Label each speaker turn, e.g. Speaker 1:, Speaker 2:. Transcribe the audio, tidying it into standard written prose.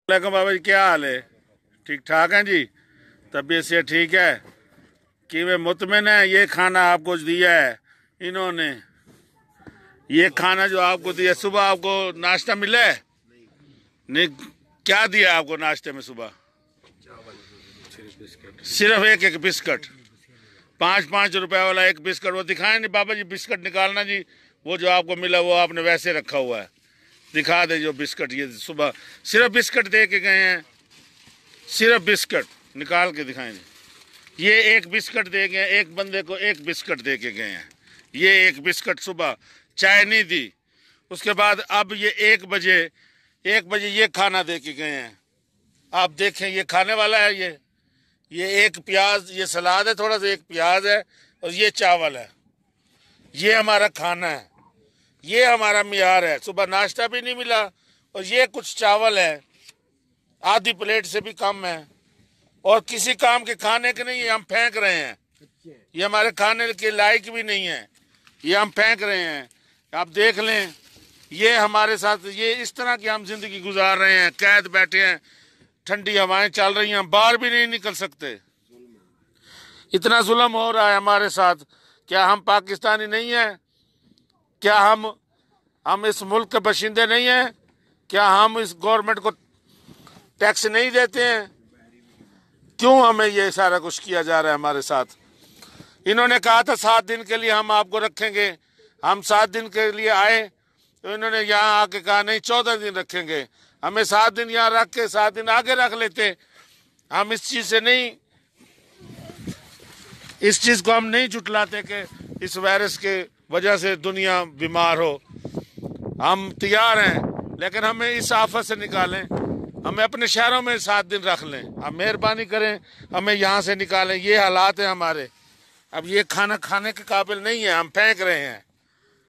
Speaker 1: वालेकुम बाबा जी, क्या हाल है? ठीक ठाक हैं जी? तबीयत से ठीक है कि वे मुतमिन है? ये खाना आपको दिया है इन्होंने, ये खाना जो आपको दिया, सुबह आपको नाश्ता मिला है? नहीं, क्या दिया आपको नाश्ते में सुबह? सिर्फ एक बिस्किट, 5-5 रुपए वाला एक बिस्किट। वो दिखाएं नहीं बाबा जी, बिस्किट निकालना जी। वो जो आपको मिला वो आपने वैसे रखा हुआ है, दिखा दे जो बिस्किट। ये सुबह सिर्फ बिस्किट दे के गए हैं, सिर्फ बिस्किट निकाल के दिखाएं जी। ये एक बिस्किट दे गए, एक बंदे को एक बिस्किट दे के गए हैं। ये एक बिस्किट, सुबह चाय नहीं दी। उसके बाद अब ये 1 बजे ये खाना दे के गए हैं। आप देखें, ये खाने वाला है। ये एक प्याज, ये सलाद है, थोड़ा सा एक प्याज है, और ये चावल है। ये हमारा खाना है, ये हमारा मियार है। सुबह नाश्ता भी नहीं मिला, और ये कुछ चावल है, आधी प्लेट से भी कम है, और किसी काम के खाने के नहीं है। हम फेंक रहे हैं, ये हमारे खाने के लायक भी नहीं है, ये हम फेंक रहे हैं। आप देख लें, ये हमारे साथ, ये इस तरह की हम जिंदगी गुजार रहे हैं। कैद बैठे हैं, ठंडी हवाएं चल रही हैं, बाहर भी नहीं निकल सकते। इतना जुल्म हो रहा है हमारे साथ। क्या हम पाकिस्तानी नहीं हैं? क्या हम इस मुल्क के बशिंदे नहीं हैं? क्या हम इस गवर्नमेंट को टैक्स नहीं देते हैं? क्यों हमें ये सारा कुछ किया जा रहा है हमारे साथ? इन्होंने कहा था 7 दिन के लिए हम आपको रखेंगे। हम 7 दिन के लिए आए, तो इन्होंने यहाँ आके कहा नहीं, 14 दिन रखेंगे। हमें 7 दिन यहाँ रख के 7 दिन आगे रख लेते। हम इस चीज को हम नहीं जुटलाते कि इस वायरस के वजह से दुनिया बीमार हो। हम तैयार हैं, लेकिन हमें इस आफत से निकालें। हमें अपने शहरों में 7 दिन रख लें। आप मेहरबानी करें, हमें यहाँ से निकालें। ये हालात है हमारे। अब ये खाना खाने के काबिल नहीं है, हम फेंक रहे हैं।